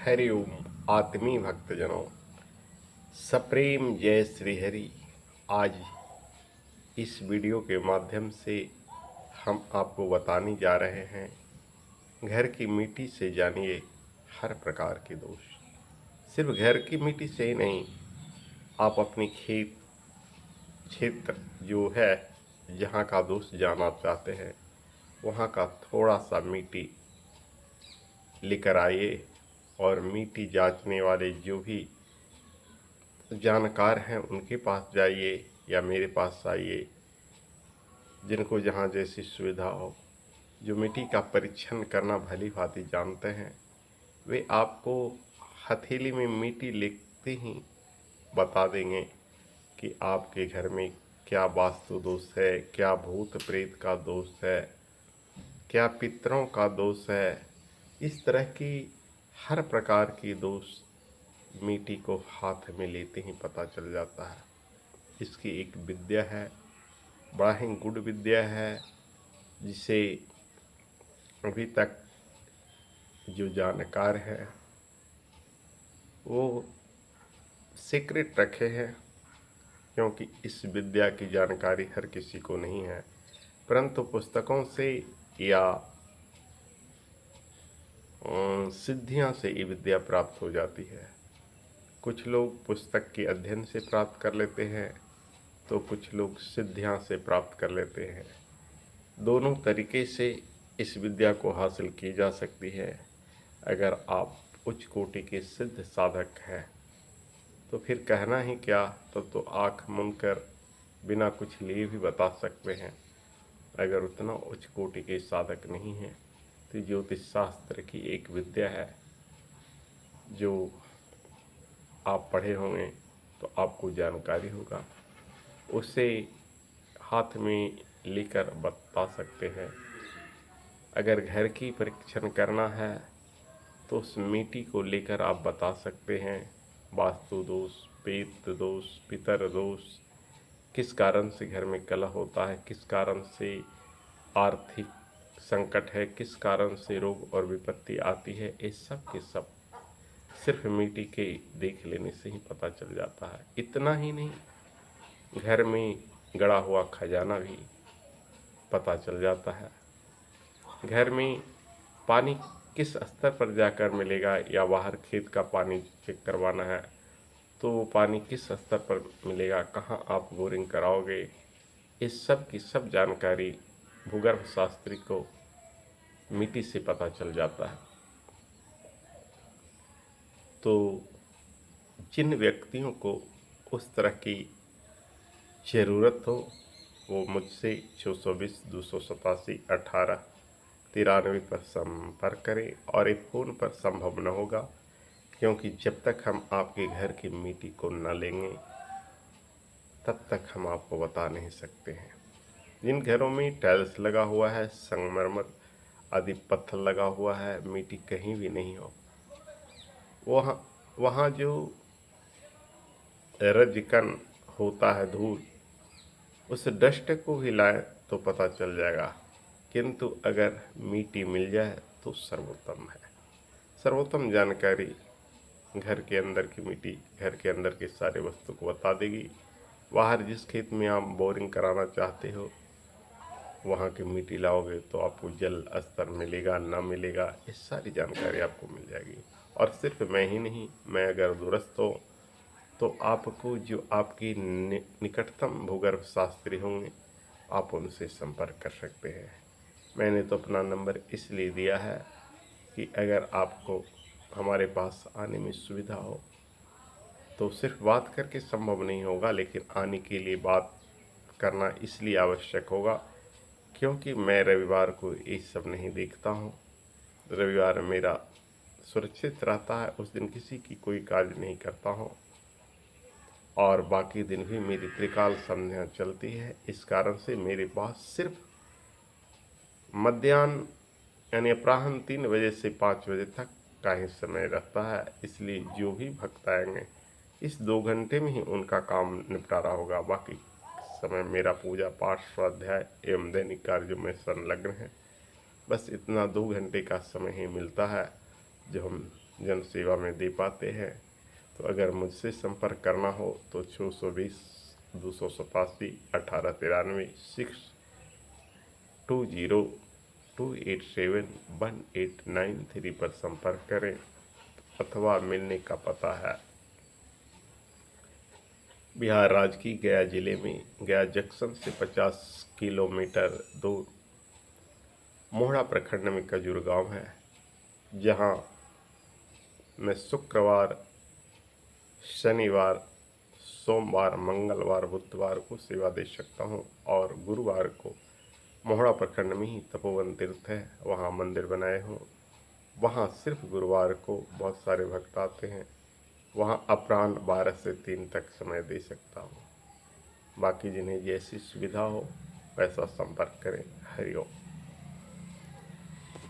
हरिओम आत्मी भक्तजनों, सप्रेम जय श्री हरि। आज इस वीडियो के माध्यम से हम आपको बताने जा रहे हैं, घर की मिट्टी से जानिए हर प्रकार के दोष। सिर्फ घर की मिट्टी से ही नहीं, आप अपनी खेत क्षेत्र जो है जहाँ का दोष जानना चाहते हैं, वहाँ का थोड़ा सा मिट्टी लेकर आइए और मिट्टी जांचने वाले जो भी जानकार हैं उनके पास जाइए या मेरे पास आइए, जिनको जहाँ जैसी सुविधा हो, जो मिट्टी का परीक्षण करना भली भांति जानते हैं, वे आपको हथेली में मिट्टी लेते ही बता देंगे कि आपके घर में क्या वास्तु दोष है, क्या भूत प्रेत का दोष है, क्या पितरों का दोष है। इस तरह की हर प्रकार की दोष मिट्टी को हाथ में लेते ही पता चल जाता है। इसकी एक विद्या है, बड़ा ही गुड विद्या है, जिसे अभी तक जो जानकार हैं वो सीक्रेट रखे हैं, क्योंकि इस विद्या की जानकारी हर किसी को नहीं है। परंतु पुस्तकों से या सिद्धियां से ये विद्या प्राप्त हो जाती है। कुछ लोग पुस्तक के अध्ययन से प्राप्त कर लेते हैं, तो कुछ लोग सिद्धियां से प्राप्त कर लेते हैं। दोनों तरीके से इस विद्या को हासिल की जा सकती है। अगर आप उच्च कोटि के सिद्ध साधक हैं तो फिर कहना ही क्या, तब तो आँख मूंद कर बिना कुछ लिए भी बता सकते हैं। अगर उतना उच्च कोटि के साधक नहीं हैं तो ज्योतिष शास्त्र की एक विद्या है जो आप पढ़े होंगे तो आपको जानकारी होगा, उसे हाथ में लेकर बता सकते हैं। अगर घर की परीक्षण करना है तो उस मिट्टी को लेकर आप बता सकते हैं वास्तु दोष, पेट दोष, पितर दोष, किस कारण से घर में कलह होता है, किस कारण से आर्थिक संकट है, किस कारण से रोग और विपत्ति आती है। ये सब के सब सिर्फ मिट्टी के देख लेने से ही पता चल जाता है। इतना ही नहीं, घर में गड़ा हुआ खजाना भी पता चल जाता है। घर में पानी किस स्तर पर जाकर मिलेगा, या बाहर खेत का पानी चेक करवाना है तो वो पानी किस स्तर पर मिलेगा, कहाँ आप बोरिंग कराओगे, इस सब की सब जानकारी भूगर्भ शास्त्री को मिट्टी से पता चल जाता है। तो जिन व्यक्तियों को उस तरह की ज़रूरत हो वो मुझसे 620-287-1893 पर संपर्क करें। और ये फ़ोन पर संभव न होगा, क्योंकि जब तक हम आपके घर की मिट्टी को न लेंगे तब तक हम आपको बता नहीं सकते हैं। जिन घरों में टाइल्स लगा हुआ है, संगमरमर आदि पत्थर लगा हुआ है, मिट्टी कहीं भी नहीं हो, वहाँ जो रजकण होता है, धूल, उस डस्ट को भी लाए तो पता चल जाएगा। किंतु अगर मिट्टी मिल जाए तो सर्वोत्तम है। सर्वोत्तम जानकारी घर के अंदर की मिट्टी घर के अंदर के सारे वस्तु को बता देगी। बाहर जिस खेत में आप बोरिंग कराना चाहते हो वहाँ की मिट्टी लाओगे तो आपको जल स्तर मिलेगा ना मिलेगा, ये सारी जानकारी आपको मिल जाएगी। और सिर्फ मैं ही नहीं, मैं अगर दुरुस्त हो तो आपको जो आपकी निकटतम भूगर्भ शास्त्री होंगे आप उनसे संपर्क कर सकते हैं। मैंने तो अपना नंबर इसलिए दिया है कि अगर आपको हमारे पास आने में सुविधा हो तो सिर्फ बात करके संभव नहीं होगा, लेकिन आने के लिए बात करना इसलिए आवश्यक होगा क्योंकि मैं रविवार को ये सब नहीं देखता हूँ। रविवार मेरा सुरक्षित रहता है, उस दिन किसी की कोई कार्य नहीं करता हूँ और बाकी दिन भी मेरी त्रिकाल संध्या चलती है। इस कारण से मेरे पास सिर्फ मध्याह्न यानी अपराह्न 3 बजे से 5 बजे तक का ही समय रहता है। इसलिए जो भी भक्त आएंगे इस 2 घंटे में ही उनका काम निपटारा होगा। बाकी समय मेरा पूजा पाठ, स्वाध्याय एवं दैनिक कार्यों में संलग्न है। बस इतना 2 घंटे का समय ही मिलता है जो हम जन सेवा में दे पाते हैं। तो अगर मुझसे संपर्क करना हो तो 620-1893 पर संपर्क करें अथवा मिलने का पता है बिहार राज्य की गया जिले में गया जंक्शन से 50 किलोमीटर दूर मोहड़ा प्रखंड में खजूर गांव है, जहां मैं शुक्रवार, शनिवार, सोमवार, मंगलवार, बुधवार को सेवा दे सकता हूं और गुरुवार को मोहड़ा प्रखंड में ही तपोवन तीर्थ है, वहां मंदिर बनाए हूं। वहां सिर्फ गुरुवार को बहुत सारे भक्त आते हैं। वहां अपराह्न 12 से 3 तक समय दे सकता हूं। बाकी जिन्हें जैसी सुविधा हो वैसा संपर्क करें। हरि ओम।